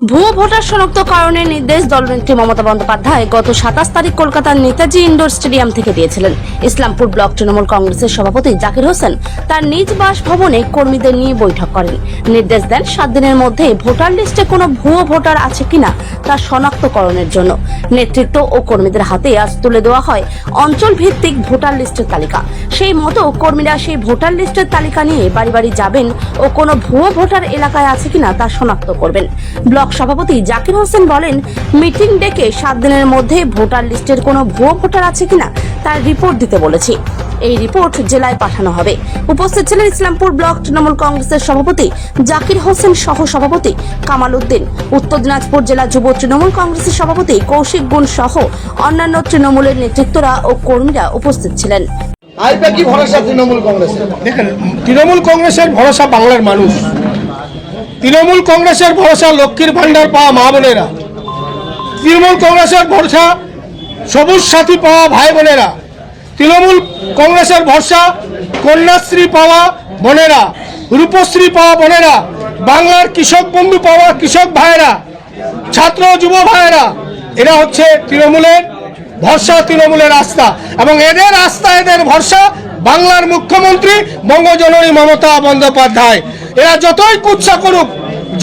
ভুয়ো ভোটার শনাক্তকরণের নির্দেশ দলনেত্রী মমতা বন্দ্যোপাধ্যায় গত 27 তারিখ কলকাতার নেতাজি ইন্ডোর স্টেডিয়াম থেকে দিয়েছিলেন। ইসলামপুর ব্লক তৃণমূল কংগ্রেসের সভাপতি জাকির হোসেন তার নিজ বাসভবনে কর্মীদের নিয়ে বৈঠক করেন। নির্দেশ দেন 7 দিনের মধ্যে ভোটার লিস্টে কোনো ভুয়ো ভোটার আছে কিনা তা শনাক্তকরণের জন্য। নেতৃত্ব ও কর্মীদের হাতে আজ তুলে দেওয়া হয় অঞ্চল ভিত্তিক ভোটার লিস্টের তালিকা। সেই মতো কর্মীরা সেই ভোটার লিস্টের তালিকা নিয়ে বাড়ি বাড়ি যাবেন ও কোনো ভুয়ো ভোটার এলাকায় আছে কিনা তা শনাক্ত করবেন। ব্লক সভাপতি জাকির হোসেন বলেন, মিটিং ডেকে 7 দিনের মধ্যে ভোটার লিস্টের কোনো ভুয়ো ভোটার আছে কিনা তার রিপোর্ট দিতে বলেছি। এই রিপোর্ট জেলায় পাঠানো হবে। উপস্থিত ছিলেন ইসলামপুর ব্লক তৃণমূল কংগ্রেসের সভাপতি জাকির হোসেন সহ সভাপতি কামাল উদ্দিন, উত্তর দিনাজপুর জেলা যুব তৃণমূল কংগ্রেসের সভাপতি কৌশিক গুণ সহ অন্যান্য তৃণমূলের নেতৃত্বরা ও কর্মীরা উপস্থিত ছিলেন। কি ভরসা তৃণমূল কংগ্রেসের? দেখেন, তৃণমূল কংগ্রেসের ভরসা বাংলার মানুষ। তৃণমূল কংগ্রেসের ভরসা লক্ষ্মীর ভান্ডার পাওয়া মা বোনেরা। তৃণমূল কংগ্রেসের ভরসা সবুজ সাথী পাওয়া ভাই বোনেরা। তৃণমূল কংগ্রেসের ভরসা কন্যাশ্রী পাওয়া বোনেরা, রূপশ্রী পাওয়া বোনেরা, বাংলার কৃষক বন্ধু পাওয়া কৃষক ভাইয়েরা, ছাত্র যুব ভাইয়েরা। এরা হচ্ছে তৃণমূলের ভরসা, তৃণমূলের আস্থা। এবং এদের আস্থা, এদের ভরসা বাংলার মুখ্যমন্ত্রী বঙ্গজননী মমতা বন্দ্যোপাধ্যায়। এরা যতই কুৎসা করুক,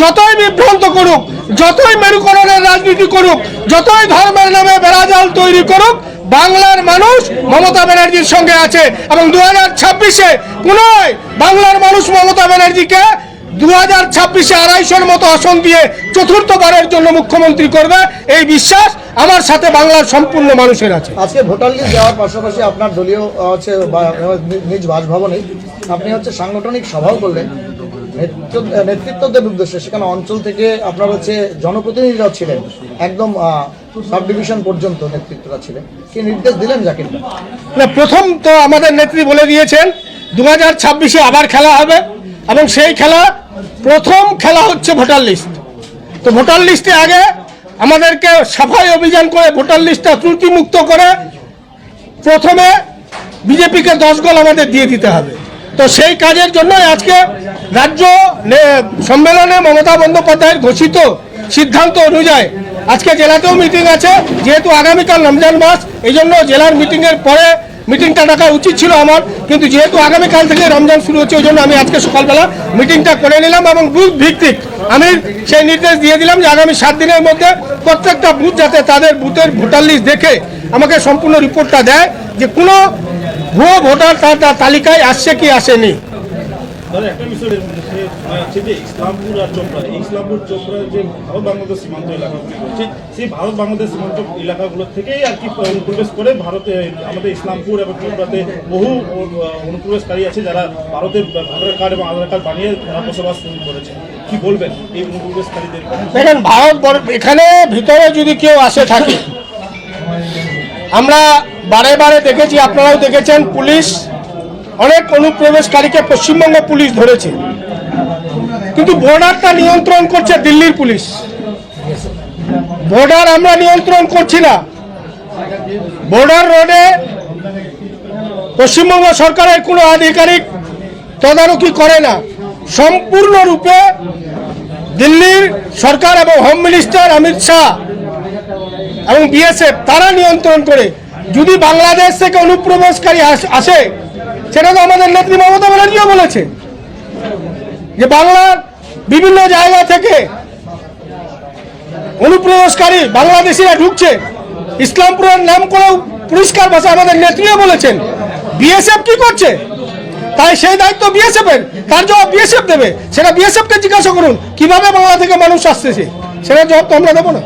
যতই বিভ্রান্ত করুক, যতই মেরুকরণের রাজনীতি করুক, যতই ধর্মের নামে বেড়াজাল তৈরি করুক, বাংলার মানুষ মমতা ব্যানার্জির সঙ্গে আছে। এবং 2026-এ পুনরায় বাংলার মানুষ মমতা ব্যানার্জিকে 2026-এ 250-এর মতো আসন দিয়ে চতুর্থবারের জন্য মুখ্যমন্ত্রী করবে। এই বিশ্বাস আমার সাথে বাংলার সম্পূর্ণ মানুষের আছে। আজকে ভোটার লিস্ট দেওয়ার পাশাপাশি আপনার দলীয় নিজ বাসভবনে আপনি সাংগঠনিক সভাও করলেন নেতৃত্বদের উদ্দেশ্যে। সেখানে অঞ্চল থেকে আপনার জনপ্রতিনিধিরাও ছিলেন, একদম সাব ডিভিশন পর্যন্ত নেতৃত্বরা ছিলেন। কি নির্দেশ দিলেন জাকির ভাই? না, প্রথম তো আমাদের নেত্রী বলে দিয়েছেন 2026-এ আবার খেলা হবে এবং সেই প্রথম খেলা হচ্ছে ভোটার লিস্ট। তো ভোটার লিস্টে আগে আমাদেরকে সাফাই অভিযান করে ভোটার লিস্টটা ত্রুটিমুক্ত করে প্রথমে বিজেপিকে 10 গোল আমাদের দিয়ে দিতে হবে। তো সেই কাজের জন্য আজকে রাজ্য সম্মেলনে মমতা বন্দ্যোপাধ্যায়ের ঘোষিত সিদ্ধান্ত অনুযায়ী আজকে জেলাতেও মিটিং আছে। যেহেতু আগামীকাল রমজান মাস, এই জন্য জেলার মিটিংয়ের পরে মিটিংটা ডাকা উচিত ছিল আমার, কিন্তু যেহেতু আগামীকাল থেকে রমজান শুরু হচ্ছে, ওই জন্য আমি আজকে সকালবেলা মিটিংটা করে নিলাম এবং বুথ ভিত্তিক আমি সেই নির্দেশ দিয়ে দিলাম যে আগামী 7 দিনের মধ্যে প্রত্যেকটা বুথ যাতে তাদের বুথের ভোটার লিস্ট দেখে আমাকে সম্পূর্ণ রিপোর্টটা দেয় যে কোনো ভুয়ো ভোটার তার তালিকায় আসছে কি আসেনি। একটা বিষয় যে ইসলামপুর আর চোপড়া, ইসলামপুর চোপড়া যে ভারত বাংলাদেশ সীমান্ত এলাকাগুলি রয়েছে, সেই ভারত বাংলাদেশ সীমান্ত এলাকাগুলো থেকেই আর কি অনুপ্রবেশ করে ভারতে আমাদের ইসলামপুর এবং চোপড়াতে বহু অনুপ্রবেশকারী আছে যারা ভারতের ভোটার কার্ড এবং আধার কার্ড বানিয়ে বসবাস শুরু করেছে। কি বলবেন এই অনুপ্রবেশকারীদের? দেখেন, এখানে ভিতরে যদি কেউ আসে থাকে, আমরা বারে বারে দেখেছি, আপনারাও দেখেছেন, পুলিশ অনেক অনুপ্রবেশকারীকে পশ্চিমবঙ্গ পুলিশ ধরেছে, কিন্তু বর্ডারটা নিয়ন্ত্রণ করছে দিল্লির পুলিশ। বর্ডার আমরা নিয়ন্ত্রণ করছি না। বর্ডার রোডে পশ্চিমবঙ্গ সরকারের কোনো আধিকারিক তদারকি করে না। সম্পূর্ণরূপে দিল্লির সরকার এবং হোম মিনিস্টার অমিত শাহ এবং বিএসএফ তারা নিয়ন্ত্রণ করে। যদি বাংলাদেশ থেকে অনুপ্রবেশকারী আসে, সেটা তো আমাদের নেত্রী মমতা ব্যানার্জিও বলেছে যে বাংলার বিভিন্ন জায়গা থেকে অনুপ্রবেশকারী বাংলাদেশিরা ঢুকছে। ইসলামপুরের নাম করেও পরিষ্কার ভাষা আমাদের নেত্রীও বলেছেন। বিএসএফ কি করছে? তাই সেই দায়িত্ব বিএসএফ এর, তার জবাব বিএসএফ দেবে। সেটা বিএসএফ কে জিজ্ঞাসা করুন কিভাবে বাংলা থেকে মানুষ আসতেছে, সেটা জবাব তো আমরা দেবো না।